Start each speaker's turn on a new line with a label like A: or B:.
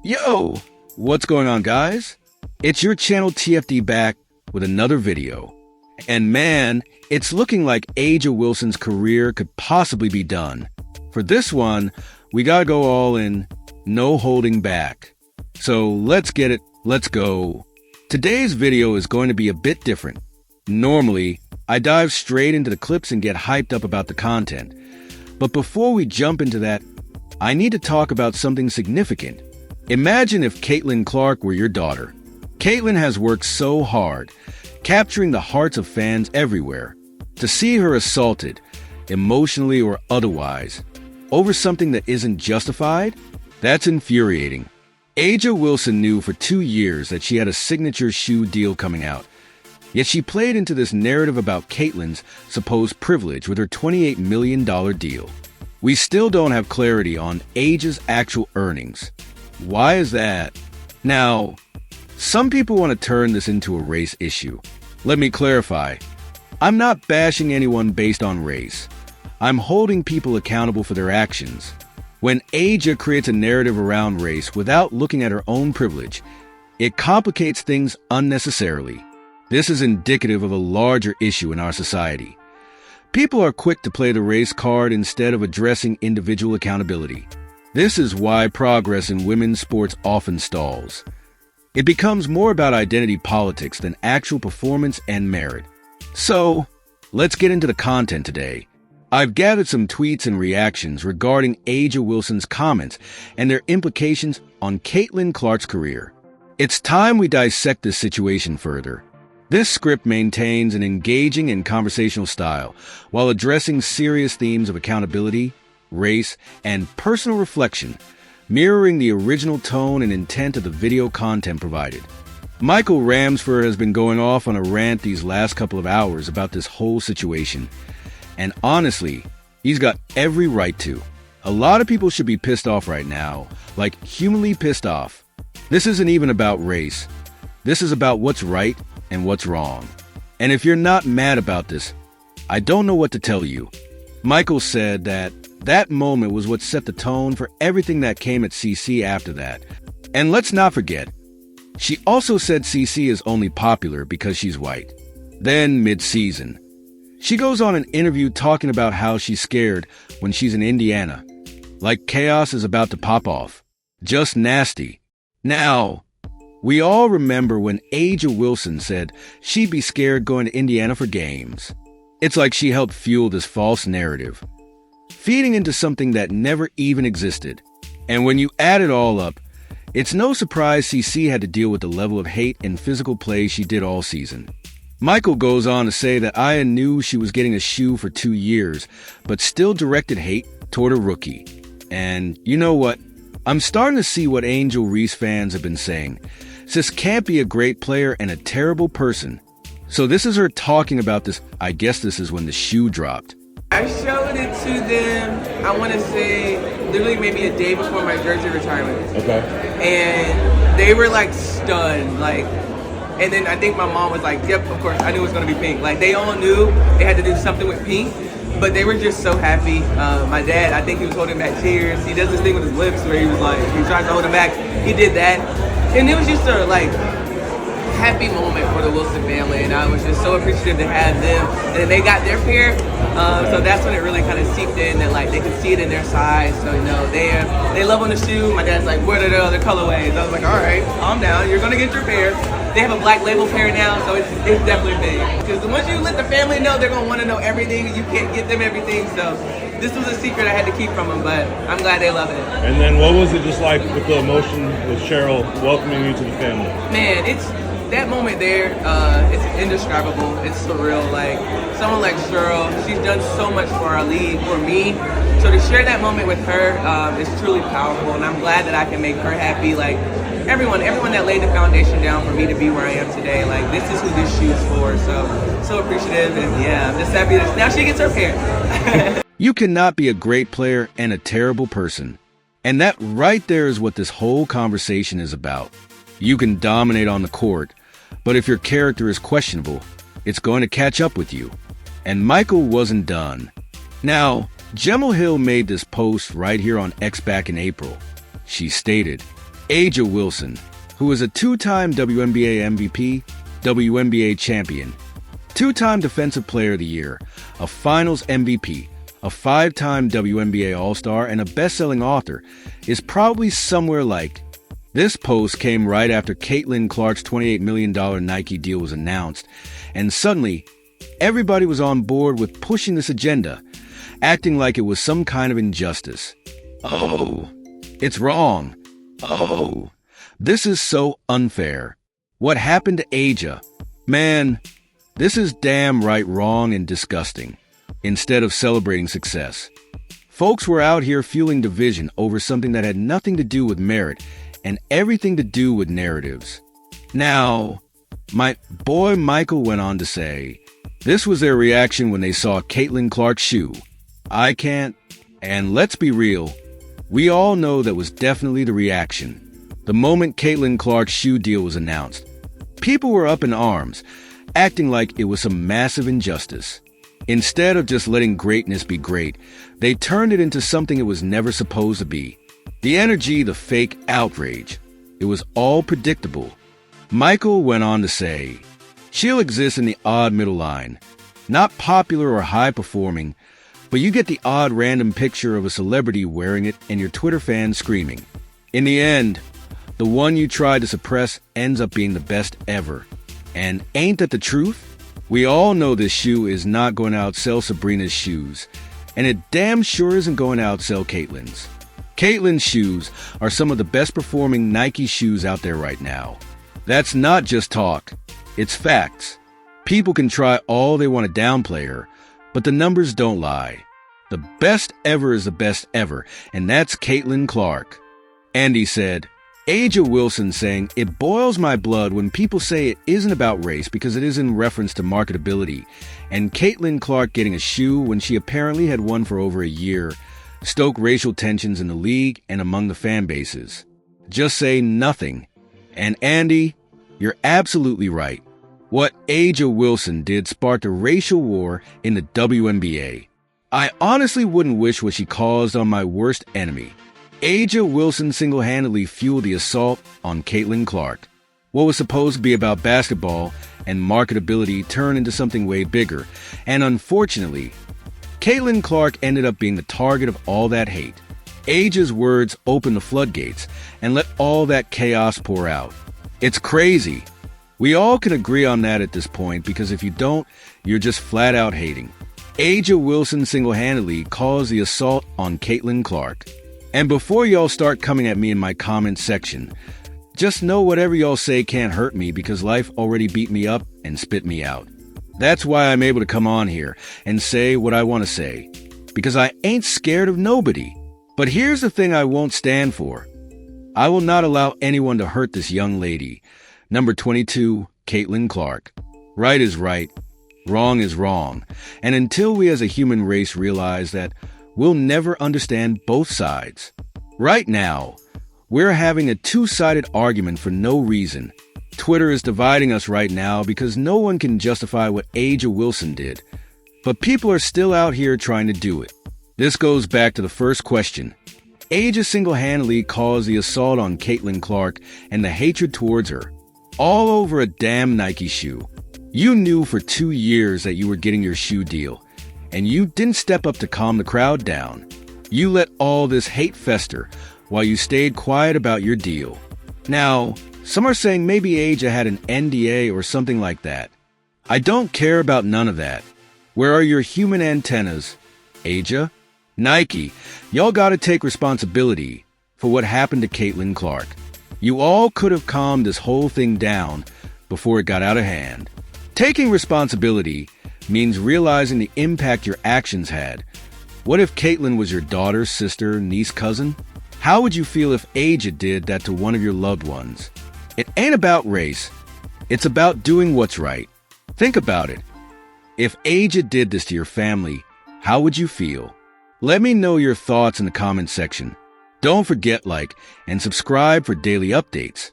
A: Yo! What's going on, guys? It's your channel TFD back with another video. And man, it's looking like A'ja Wilson's career could possibly be done. For this one, we gotta go all in, no holding back. So let's get it, let's go. Today's video is going to be a bit different. Normally, I dive straight into the clips and get hyped up about the content. But before we jump into that, I need to talk about something significant. Imagine if Caitlin Clark were your daughter. Caitlin has worked so hard, capturing the hearts of fans everywhere. To see her assaulted, emotionally or otherwise, over something that isn't justified, that's infuriating. A'ja Wilson knew for 2 years that she had a signature shoe deal coming out. Yet she played into this narrative about Caitlin's supposed privilege with her $28 million deal. We still don't have clarity on A'ja's actual earnings. Why is that? Now, some people want to turn this into a race issue. Let me clarify. I'm not bashing anyone based on race. I'm holding people accountable for their actions. When A'ja creates a narrative around race without looking at her own privilege, it complicates things unnecessarily. This is indicative of a larger issue in our society. People are quick to play the race card instead of addressing individual accountability. This is why progress in women's sports often stalls. It becomes more about identity politics than actual performance and merit. So, let's get into the content today. I've gathered some tweets and reactions regarding A'ja Wilson's comments and their implications on Caitlin Clark's career. It's time we dissect this situation further. This script maintains an engaging and conversational style while addressing serious themes of accountability, race, and personal reflection, mirroring the original tone and intent of the video content provided. Michael Ramsford has been going off on a rant these last couple of hours about this whole situation. And honestly, he's got every right to. A lot of people should be pissed off right now, like humanly pissed off. This isn't even about race. This is about what's right and what's wrong. And if you're not mad about this, I don't know what to tell you. Michael said that moment was what set the tone for everything that came at CC after that. And let's not forget, she also said CC is only popular because she's white. Then mid-season, she goes on an interview talking about how she's scared when she's in Indiana. Like chaos is about to pop off. Just nasty. Now, we all remember when A'ja Wilson said she'd be scared going to Indiana for games. It's like she helped fuel this false narrative, feeding into something that never even existed. And when you add it all up, it's no surprise CC had to deal with the level of hate and physical play she did all season. Michael goes on to say that Aya knew she was getting a shoe for 2 years, but still directed hate toward a rookie. And you know what? I'm starting to see what Angel Reese fans have been saying. Sis can't be a great player and a terrible person. So this is her talking about this. I guess this is when the shoe dropped.
B: I showed it to them, I want to say, literally maybe a day before my jersey retirement.
C: Okay.
B: And they were like stunned, and then I think my mom was like, yep, of course, I knew it was going to be pink. Like, they all knew they had to do something with pink, but they were just so happy. My dad, I think he was holding back tears. He does this thing with his lips where he was like, he tries to hold them back. He did that. And it was just a, happy moment for the Wilson family, and I was just so appreciative to have them. And then they got their pair, so that's when it really kind of seeped in that they could see it in their size. So they love on the shoe. My dad's like, what are the other colorways? I was like, all right, calm down. You're gonna get your pair. They have a black label pair now, so it's definitely big. Because once you let the family know, they're gonna want to know everything. You can't get them everything, so this was a secret I had to keep from them. But I'm glad they love it. And
C: then what was it just like with the emotion with Cheryl welcoming you to the family?
B: Man, it's that moment there, it's indescribable. It's surreal. Someone like Cheryl, she's done so much for our league, for me. So to share that moment with her is truly powerful, and I'm glad that I can make her happy. Everyone that laid the foundation down for me to be where I am today. This is who this shoe's for. So appreciative, and yeah, I'm just happy that now she gets her pair.
A: You cannot be a great player and a terrible person. And that right there is what this whole conversation is about. You can dominate on the court, but if your character is questionable, it's going to catch up with you. And Michael wasn't done. Now, Jemele Hill made this post right here on X back in April. She stated, Aja Wilson, who is a two-time WNBA MVP, WNBA champion, two-time Defensive Player of the Year, a Finals MVP, a five-time WNBA All-Star, and a best-selling author, is probably somewhere like, this post came right after Caitlin Clark's $28 million Nike deal was announced, and suddenly, everybody was on board with pushing this agenda, acting like it was some kind of injustice. Oh, it's wrong. Oh, this is so unfair. What happened to Aja? Man, this is damn right wrong and disgusting. Instead of celebrating success, folks were out here fueling division over something that had nothing to do with merit and everything to do with narratives. Now, my boy Michael went on to say, this was their reaction when they saw Caitlin Clark's shoe. I can't, and let's be real, we all know that was definitely the reaction. The moment Caitlin Clark's shoe deal was announced, people were up in arms, acting like it was some massive injustice. Instead of just letting greatness be great, they turned it into something it was never supposed to be. The energy, the fake outrage. It was all predictable. Michael went on to say, she'll exist in the odd middle line. Not popular or high-performing, but you get the odd random picture of a celebrity wearing it and your Twitter fans screaming. In the end, the one you tried to suppress ends up being the best ever. And ain't that the truth? We all know this shoe is not going to outsell Sabrina's shoes, and it damn sure isn't going to outsell Caitlin's. Caitlin's shoes are some of the best performing Nike shoes out there right now. That's not just talk, it's facts. People can try all they want to downplay her, but the numbers don't lie. The best ever is the best ever, and that's Caitlin Clark. Andy said, Aja Wilson saying, it boils my blood when people say it isn't about race because it is in reference to marketability, and Caitlin Clark getting a shoe when she apparently had one for over a year, stoke racial tensions in the league and among the fan bases. Just say nothing. And Andy, you're absolutely right. What Aja Wilson did sparked a racial war in the WNBA. I honestly wouldn't wish what she caused on my worst enemy. Aja Wilson single-handedly fueled the assault on Caitlin Clark. What was supposed to be about basketball and marketability turned into something way bigger, and unfortunately, Caitlin Clark ended up being the target of all that hate. Aja's words opened the floodgates and let all that chaos pour out. It's crazy. We all can agree on that at this point because if you don't, you're just flat out hating. Aja Wilson single-handedly caused the assault on Caitlin Clark. And before y'all start coming at me in my comment section, just know whatever y'all say can't hurt me because life already beat me up and spit me out. That's why I'm able to come on here and say what I want to say, because I ain't scared of nobody. But here's the thing I won't stand for. I will not allow anyone to hurt this young lady. Number 22, Caitlin Clark. Right is right, wrong is wrong. And until we as a human race realize that we'll never understand both sides. Right now, we're having a two-sided argument for no reason. Twitter is dividing us right now because no one can justify what Aja Wilson did. But people are still out here trying to do it. This goes back to the first question. Aja single-handedly caused the assault on Caitlin Clark and the hatred towards her. All over a damn Nike shoe. You knew for 2 years that you were getting your shoe deal, and you didn't step up to calm the crowd down. You let all this hate fester while you stayed quiet about your deal. Now, some are saying maybe Aja had an NDA or something like that. I don't care about none of that. Where are your human antennas? Aja? Nike, y'all gotta take responsibility for what happened to Caitlin Clark. You all could have calmed this whole thing down before it got out of hand. Taking responsibility means realizing the impact your actions had. What if Caitlin was your daughter, sister, niece, cousin? How would you feel if Aja did that to one of your loved ones? It ain't about race. It's about doing what's right. Think about it. If Aja did this to your family, how would you feel? Let me know your thoughts in the comment section. Don't forget like and subscribe for daily updates.